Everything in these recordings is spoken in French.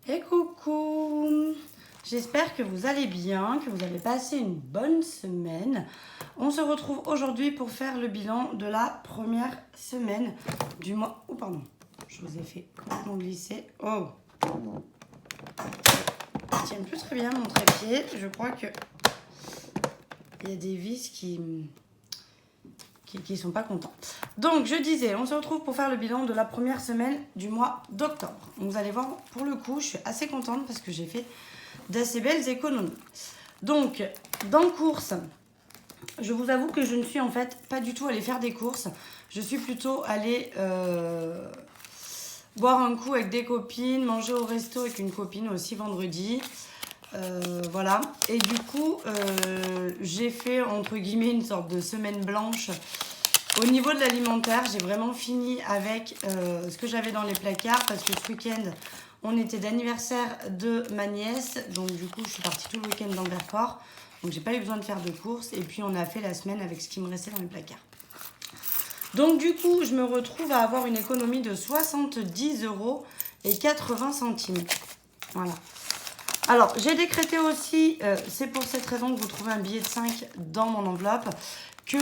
Et coucou, j'espère que vous allez bien, que vous avez passé une bonne semaine. On se retrouve aujourd'hui pour faire le bilan de la première semaine du mois... Oh pardon, je vous ai fait complètement glisser. Oh, je tiens plus très bien mon trépied. Je crois que il y a des vis qui sont pas contents. Donc je disais, on se retrouve pour faire le bilan de la première semaine du mois d'octobre. Vous allez voir, pour le coup, je suis assez contente parce que j'ai fait d'assez belles économies. Donc, dans courses, je vous avoue que je ne suis en fait pas du tout allée faire des courses. Je suis plutôt allée boire un coup avec des copines, manger au resto avec une copine aussi vendredi. Voilà. Et du coup, j'ai fait entre guillemets une sorte de semaine blanche. Au niveau de l'alimentaire, j'ai vraiment fini avec ce que j'avais dans les placards parce que ce week-end, on était d'anniversaire de ma nièce. Donc du coup, je suis partie tout le week-end dans le Vercors. Donc j'ai pas eu besoin de faire de courses. Et puis on a fait la semaine avec ce qui me restait dans les placards. Donc du coup, je me retrouve à avoir une économie de 70,80 €. Voilà. Alors, j'ai décrété aussi, c'est pour cette raison que vous trouvez un billet de 5 dans mon enveloppe, que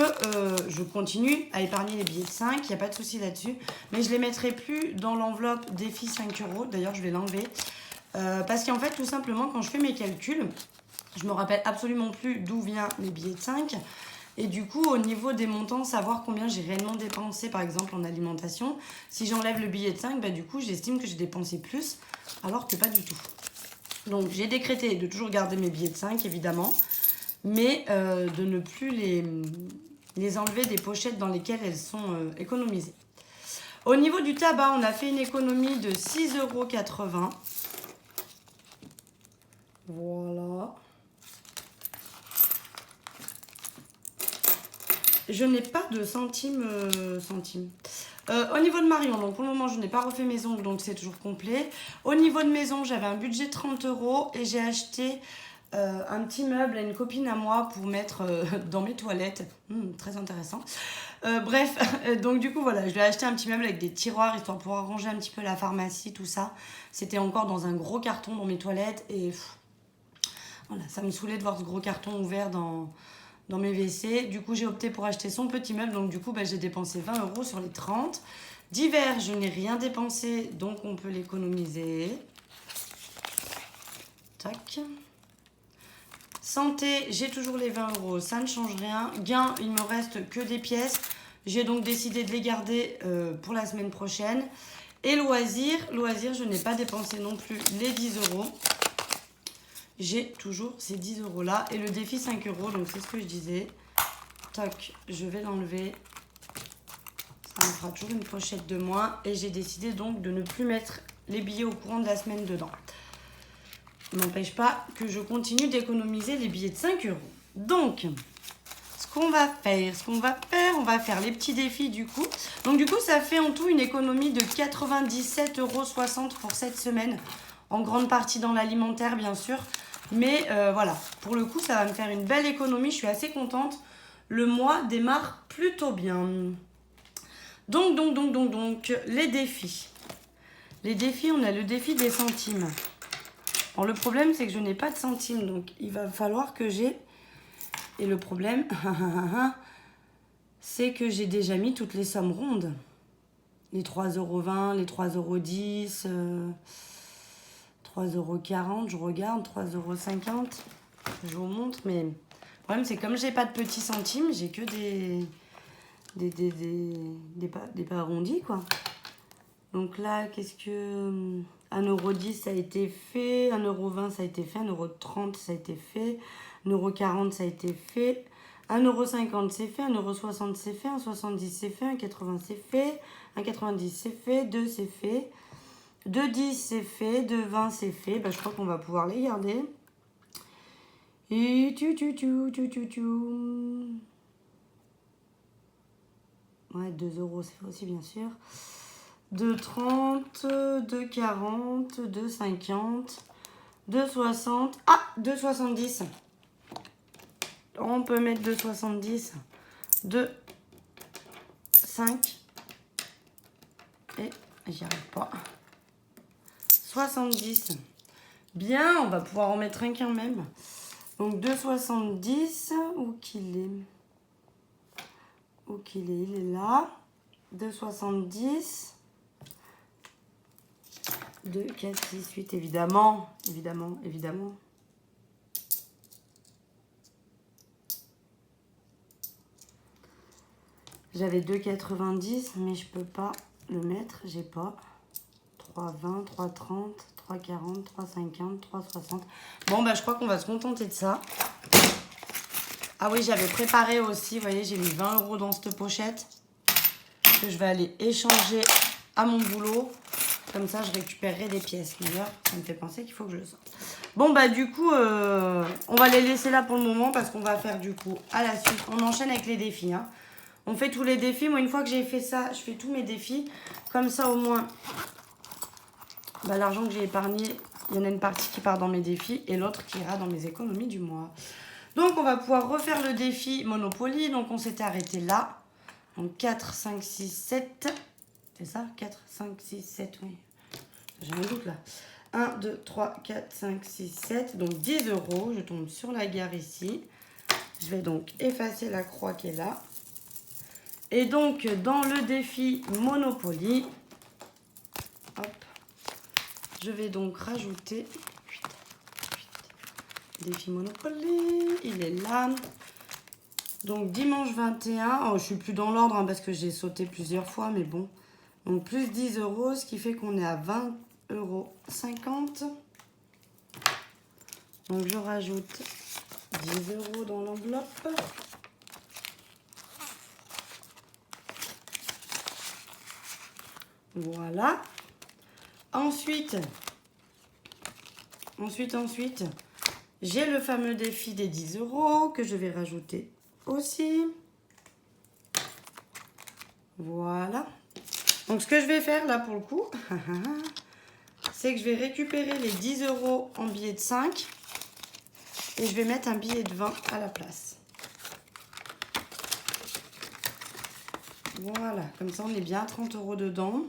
je continue à épargner les billets de 5, il n'y a pas de souci là-dessus, mais je ne les mettrai plus dans l'enveloppe défi 5 €, d'ailleurs je vais l'enlever, parce qu'en fait, tout simplement, quand je fais mes calculs, je me rappelle absolument plus d'où viennent les billets de 5, et du coup, au niveau des montants, savoir combien j'ai réellement dépensé, par exemple, en alimentation, si j'enlève le billet de 5, bah, du coup, j'estime que j'ai dépensé plus, alors que pas du tout. Donc, j'ai décrété de toujours garder mes billets de 5, évidemment, mais de ne plus les enlever des pochettes dans lesquelles elles sont économisées. Au niveau du tabac, on a fait une économie de 6,80 €. Voilà. Je n'ai pas de centimes. Au niveau de Marion, donc pour le moment, je n'ai pas refait mes ongles, donc c'est toujours complet. Au niveau de maison, j'avais un budget de 30 € et j'ai acheté un petit meuble à une copine à moi pour mettre dans mes toilettes. Très intéressant. Bref, donc du coup, voilà, je lui ai acheté un petit meuble avec des tiroirs, histoire de pouvoir ranger un petit peu la pharmacie, tout ça. C'était encore dans un gros carton dans mes toilettes et voilà, ça me saoulait de voir ce gros carton ouvert dans mes WC. Du coup, j'ai opté pour acheter son petit meuble. Donc, du coup, j'ai dépensé 20 € sur les 30. D'hiver, je n'ai rien dépensé. Donc, on peut l'économiser. Tac. Santé, j'ai toujours les 20 €. Ça ne change rien. Gain, il me reste que des pièces. J'ai donc décidé de les garder pour la semaine prochaine. Et loisirs, je n'ai pas dépensé non plus les 10 €. J'ai toujours ces 10 € là. Et le défi 5 €, donc c'est ce que je disais. Toc, je vais l'enlever. Ça me fera toujours une pochette de moins. Et j'ai décidé donc de ne plus mettre les billets au courant de la semaine dedans. N'empêche pas que je continue d'économiser les billets de 5 €. Donc, ce qu'on va faire, on va faire les petits défis du coup. Donc du coup, ça fait en tout une économie de 97,60 € pour cette semaine. En grande partie dans l'alimentaire, bien sûr. Mais voilà, pour le coup, ça va me faire une belle économie. Je suis assez contente. Le mois démarre plutôt bien. Donc, les défis. Les défis, on a le défi des centimes. Alors, le problème, c'est que je n'ai pas de centimes. Donc, il va falloir que j'ai... Et le problème, c'est que j'ai déjà mis toutes les sommes rondes. Les 3,20 €, les 3,10 €... 3,40 €, je regarde, 3,50 €, je vous montre, mais le problème c'est comme j'ai pas de petits centimes, j'ai que des pas arrondis quoi. Donc là, qu'est-ce que... 1,10 € ça a été fait, 1,20 € ça a été fait, 1,30 € ça a été fait, 1,40 € ça a été fait, 1,50 € c'est fait, 1,60 € c'est fait, 1,70 € c'est fait, 1,80 € c'est fait, 1,90 € c'est fait, 2 c'est fait. De 10 c'est fait, de 20 c'est fait. Je crois qu'on va pouvoir les garder. Et ouais, 2 € c'est fait aussi bien sûr. De 30, de 40, de 50, de 60. Ah, de 70. On peut mettre de 70, de 5. Et j'y arrive pas. 70. Bien, on va pouvoir en mettre un quand même. Donc 2,70. Où qu'il est? Où qu'il est? Il est là. 2,70. 2, 4, 6, 8, évidemment. Évidemment, évidemment. J'avais 2,90, mais je peux pas le mettre, j'ai pas. 3,20, 3,30, 3,40, 3,50, 3,60. Bon, bah je crois qu'on va se contenter de ça. Ah oui, j'avais préparé aussi, vous voyez, j'ai mis 20 € dans cette pochette que je vais aller échanger à mon boulot. Comme ça, je récupérerai des pièces. D'ailleurs, ça me fait penser qu'il faut que je le sorte. Bon, bah du coup, on va les laisser là pour le moment parce qu'on va faire du coup à la suite. On enchaîne avec les défis, hein. On fait tous les défis. Moi, une fois que j'ai fait ça, je fais tous mes défis. Comme ça, au moins, bah, l'argent que j'ai épargné, il y en a une partie qui part dans mes défis et l'autre qui ira dans mes économies du mois. Donc, on va pouvoir refaire le défi Monopoly. Donc, on s'était arrêté là. Donc, 4, 5, 6, 7. C'est ça? 4, 5, 6, 7, oui. J'ai un doute là. 1, 2, 3, 4, 5, 6, 7. Donc, 10 €. Je tombe sur la gare ici. Je vais donc effacer la croix qui est là. Et donc, dans le défi Monopoly, hop, je vais donc rajouter défi Monopoly, il est là. Donc, dimanche 21, oh, je suis plus dans l'ordre hein, parce que j'ai sauté plusieurs fois, mais bon. Donc, plus 10 €, ce qui fait qu'on est à 20,50 €. Donc, je rajoute 10 € dans l'enveloppe. Voilà. Ensuite, j'ai le fameux défi des 10 € que je vais rajouter aussi. Voilà. Donc, ce que je vais faire là pour le coup, c'est que je vais récupérer les 10 € en billets de 5 et je vais mettre un billet de 20 à la place. Voilà, comme ça on est bien à 30 € dedans.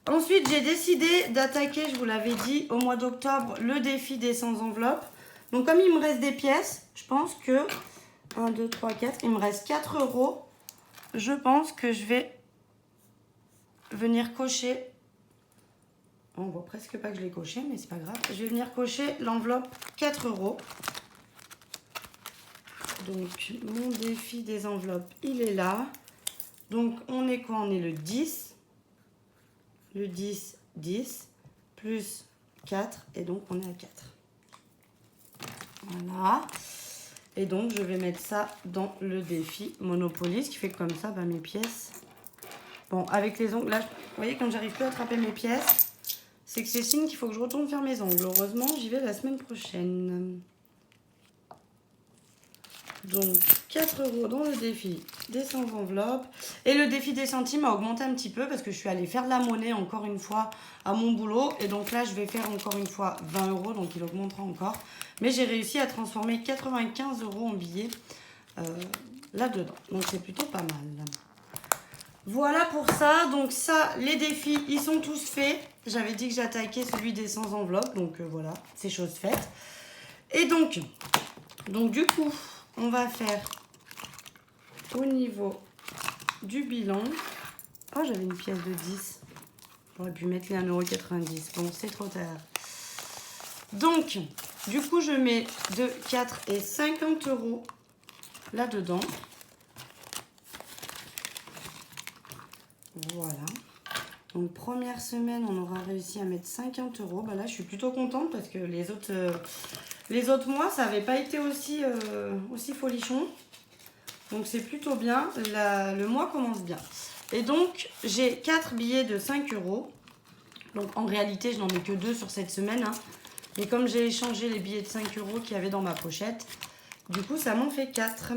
Ensuite, j'ai décidé d'attaquer, je vous l'avais dit, au mois d'octobre, le défi des 100 enveloppes. Donc, comme il me reste des pièces, je pense que 1, 2, 3, 4, il me reste 4 €. Je pense que je vais venir cocher. On voit presque pas que je l'ai coché, mais c'est pas grave. Je vais venir cocher l'enveloppe 4 €. Donc, mon défi des enveloppes, il est là. Donc, on est quoi? On est le 10. Le 10, 10, plus 4, et donc on est à 4. Voilà. Et donc, je vais mettre ça dans le défi Monopoly, ce qui fait que comme ça, bah, mes pièces... Bon, avec les ongles, là, vous voyez, quand j'arrive plus à attraper mes pièces, c'est que c'est signe qu'il faut que je retourne faire mes ongles. Heureusement, j'y vais la semaine prochaine. Donc, 4 € dans le défi des 100 enveloppes. Et le défi des centimes a augmenté un petit peu parce que je suis allée faire de la monnaie encore une fois à mon boulot. Et donc là, je vais faire encore une fois 20 €, donc il augmentera encore. Mais j'ai réussi à transformer 95 € en billets là-dedans. Donc c'est plutôt pas mal. Voilà pour ça. Donc ça, les défis, ils sont tous faits. J'avais dit que j'attaquais celui des 100 enveloppes. Donc voilà, c'est chose faite. Et donc du coup... On va faire au niveau du bilan. Oh, j'avais une pièce de 10. J'aurais pu mettre les 1,90 €. Bon, c'est trop tard. Donc, du coup, je mets de 4 et 50 € là-dedans. Voilà. Donc, première semaine, on aura réussi à mettre 50 €. Bah là, je suis plutôt contente parce que les autres mois, ça n'avait pas été aussi folichon. Donc, c'est plutôt bien. Le mois commence bien. Et donc, j'ai 4 billets de 5 €. Donc, en réalité, je n'en ai que 2 sur cette semaine. Hein. Mais comme j'ai échangé les billets de 5 € qu'il y avait dans ma pochette, du coup, ça m'en fait 4.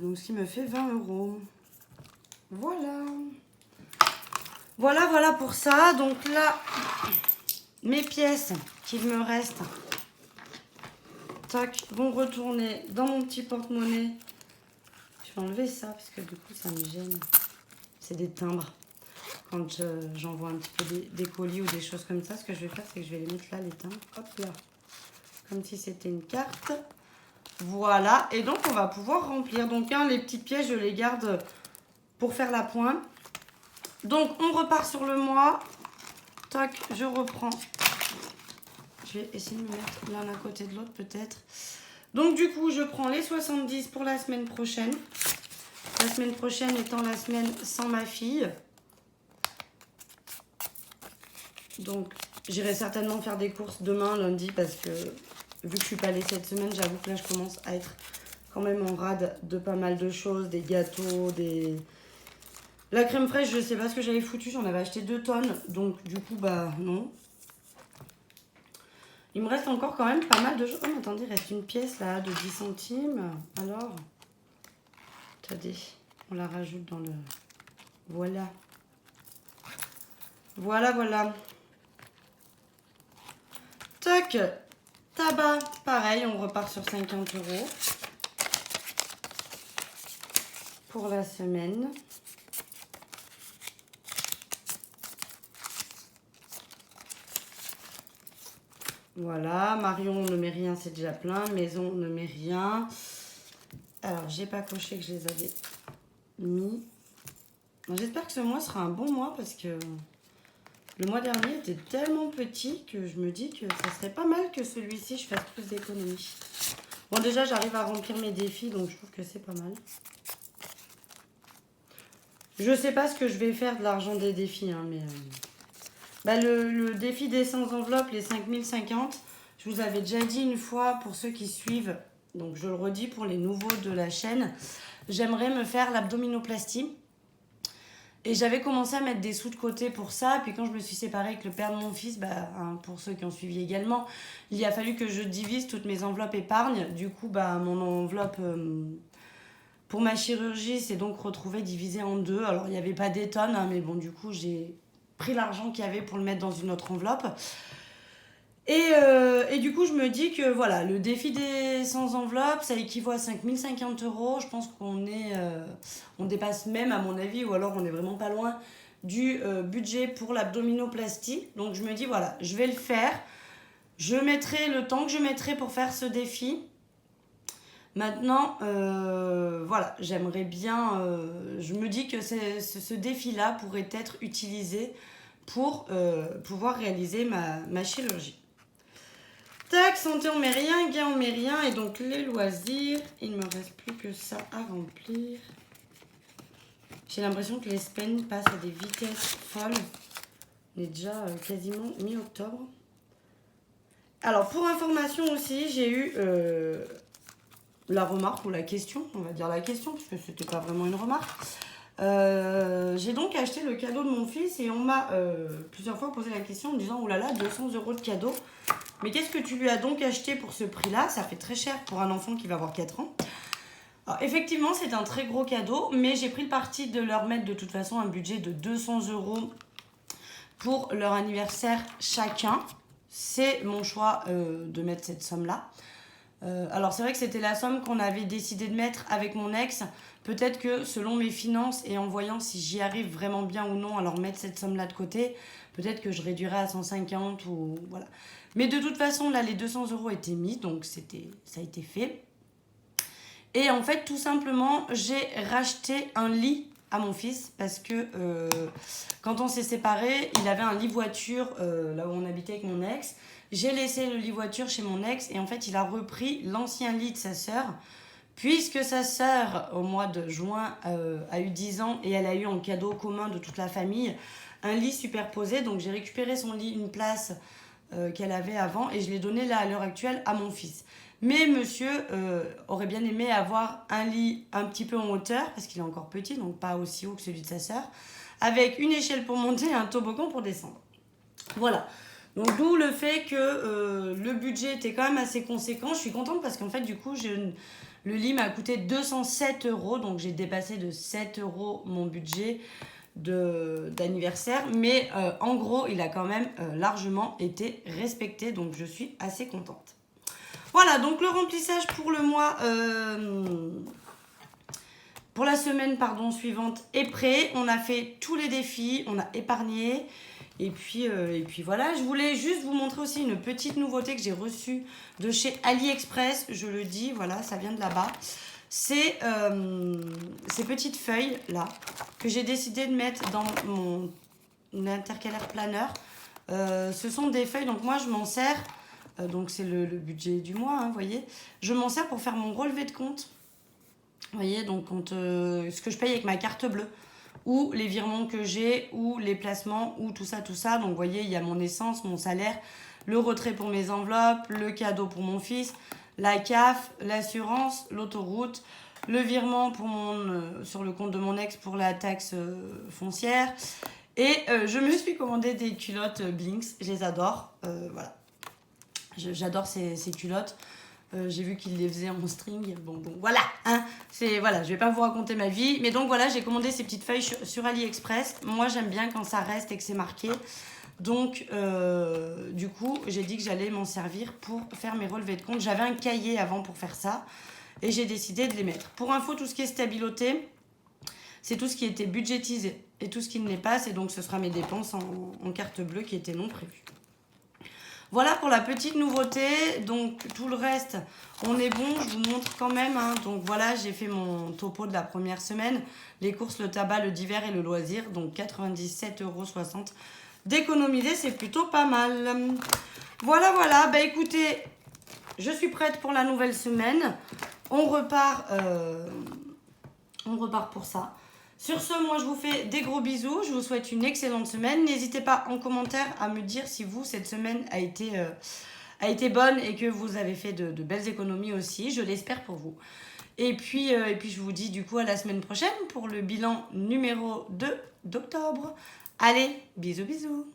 Donc, ce qui me fait 20 €. Voilà. Voilà pour ça. Donc là, mes pièces qu'il me reste, tac, vont retourner dans mon petit porte-monnaie. Je vais enlever ça parce que du coup, ça me gêne. C'est des timbres. quand j'envoie un petit peu des colis ou des choses comme ça. Ce que je vais faire, c'est que je vais les mettre là, les timbres. Hop là. Comme si c'était une carte. Voilà. Et donc, on va pouvoir remplir. Donc, les petites pièces, je les garde pour faire la pointe. Donc, on repart sur le mois. Tac, je reprends. Je vais essayer de me mettre l'un à côté de l'autre, peut-être. Donc, du coup, je prends les 70 pour la semaine prochaine. La semaine prochaine étant la semaine sans ma fille. Donc, j'irai certainement faire des courses demain, lundi, parce que vu que je suis pas allée cette semaine, j'avoue que là, je commence à être quand même en rade de pas mal de choses, des gâteaux, La crème fraîche, je sais pas ce que j'avais foutu, j'en avais acheté 2 tonnes, donc du coup, bah non. Il me reste encore quand même pas mal de choses. Oh, mais attendez, il reste une pièce là de 10 centimes. Alors, attendez, on la rajoute dans le... Voilà. Voilà, voilà. Tac. Tabac, pareil, on repart sur 50 € pour la semaine. Voilà, Marion ne met rien, c'est déjà plein. Maison ne met rien. Alors, j'ai pas coché que je les avais mis. J'espère que ce mois sera un bon mois parce que le mois dernier était tellement petit que je me dis que ça serait pas mal que celui-ci, je fasse plus d'économies. Bon, déjà, j'arrive à remplir mes défis, donc je trouve que c'est pas mal. Je sais pas ce que je vais faire de l'argent des défis, hein, mais... le défi des 100 enveloppes, les 5050, je vous avais déjà dit une fois pour ceux qui suivent, donc je le redis pour les nouveaux de la chaîne, j'aimerais me faire l'abdominoplastie. Et j'avais commencé à mettre des sous de côté pour ça. Puis quand je me suis séparée avec le père de mon fils, pour ceux qui ont suivi également, il a fallu que je divise toutes mes enveloppes épargne. Du coup, mon enveloppe pour ma chirurgie s'est donc retrouvée divisée en 2. Alors, il n'y avait pas des tonnes, hein, mais bon, du coup, j'ai pris l'argent qu'il y avait pour le mettre dans une autre enveloppe. Et du coup, je me dis que voilà, le défi des 100 enveloppes, ça équivaut à 5050 €. Je pense qu'on on dépasse même, à mon avis, ou alors on est vraiment pas loin du budget pour l'abdominoplastie. Donc, je me dis, voilà, je vais le faire. Je mettrai le temps que je mettrai pour faire ce défi. Maintenant, voilà, j'aimerais bien... je me dis que ce défi-là pourrait être utilisé pour pouvoir réaliser ma chirurgie. Tac, santé, on met rien, gain, on met rien. Et donc, les loisirs, il ne me reste plus que ça à remplir. J'ai l'impression que les semaines passent à des vitesses folles. On est déjà quasiment mi-octobre. Alors, pour information aussi, j'ai eu la remarque ou la question, on va dire la question, parce que c'était pas vraiment une remarque. J'ai donc acheté le cadeau de mon fils et on m'a plusieurs fois posé la question en me disant « Oh là là, 200 € de cadeau !» Mais qu'est-ce que tu lui as donc acheté pour ce prix-là? Ça fait très cher pour un enfant qui va avoir 4 ans. Alors, effectivement, c'est un très gros cadeau, mais j'ai pris le parti de leur mettre de toute façon un budget de 200 € pour leur anniversaire chacun. C'est mon choix de mettre cette somme-là. Alors, c'est vrai que c'était la somme qu'on avait décidé de mettre avec mon ex. Peut-être que selon mes finances et en voyant si j'y arrive vraiment bien ou non à leur mettre cette somme-là de côté, peut-être que je réduirai à 150 ou voilà. Mais de toute façon, là, les 200 € étaient mis, donc ça a été fait. Et en fait, tout simplement, j'ai racheté un lit à mon fils parce que quand on s'est séparés, il avait un lit voiture là où on habitait avec mon ex. J'ai laissé le lit voiture chez mon ex et en fait, il a repris l'ancien lit de sa sœur puisque sa sœur, au mois de juin, a eu 10 ans et elle a eu en cadeau commun de toute la famille un lit superposé. Donc, j'ai récupéré son lit, une place qu'elle avait avant et je l'ai donné là à l'heure actuelle à mon fils. Mais monsieur aurait bien aimé avoir un lit un petit peu en hauteur parce qu'il est encore petit, donc pas aussi haut que celui de sa sœur, avec une échelle pour monter et un toboggan pour descendre. Voilà. Donc d'où le fait que le budget était quand même assez conséquent. Je suis contente parce qu'en fait du coup le lit m'a coûté 207 €, donc j'ai dépassé de 7 € mon budget d'anniversaire, mais en gros il a quand même largement été respecté, donc je suis assez contente. Voilà, donc le remplissage pour le mois pour la semaine suivante est prêt. On a fait tous les défis, on a épargné. Et puis voilà, je voulais juste vous montrer aussi une petite nouveauté que j'ai reçue de chez AliExpress. Je le dis, voilà, ça vient de là-bas. C'est ces petites feuilles là que j'ai décidé de mettre dans mon intercalaire planeur. Ce sont des feuilles, donc moi je m'en sers, donc c'est le budget du mois, vous voyez. Je m'en sers pour faire mon relevé de compte. Vous voyez, donc quand, ce que je paye avec ma carte bleue, ou les virements que j'ai, ou les placements, ou tout ça. Donc vous voyez, il y a mon essence, mon salaire, le retrait pour mes enveloppes, le cadeau pour mon fils, la CAF, l'assurance, l'autoroute, le virement pour sur le compte de mon ex pour la taxe foncière. Et je me suis commandé des culottes Blinks, je les adore, voilà. J'adore ces culottes. J'ai vu qu'il les faisait en string. Bon, voilà, hein. Voilà, je vais pas vous raconter ma vie. Mais donc voilà, j'ai commandé ces petites feuilles sur AliExpress. Moi, j'aime bien quand ça reste et que c'est marqué. Donc, du coup, j'ai dit que j'allais m'en servir pour faire mes relevés de compte. J'avais un cahier avant pour faire ça. Et j'ai décidé de les mettre. Pour info, tout ce qui est stabiloté, c'est tout ce qui était budgétisé. Et tout ce qui ne l'est pas, c'est donc ce sera mes dépenses en carte bleue qui étaient non prévues. Voilà pour la petite nouveauté. Donc tout le reste, on est bon. Je vous montre quand même, hein. Donc voilà, j'ai fait mon topo de la première semaine. Les courses, le tabac, le divers et le loisir. Donc 97,60 € d'économiser, c'est plutôt pas mal. Voilà. Bah écoutez, je suis prête pour la nouvelle semaine. On repart pour ça. Sur ce, moi, je vous fais des gros bisous. Je vous souhaite une excellente semaine. N'hésitez pas en commentaire à me dire si vous, cette semaine a été bonne et que vous avez fait de belles économies aussi. Je l'espère pour vous. Et puis, je vous dis du coup à la semaine prochaine pour le bilan numéro 2 d'octobre. Allez, bisous.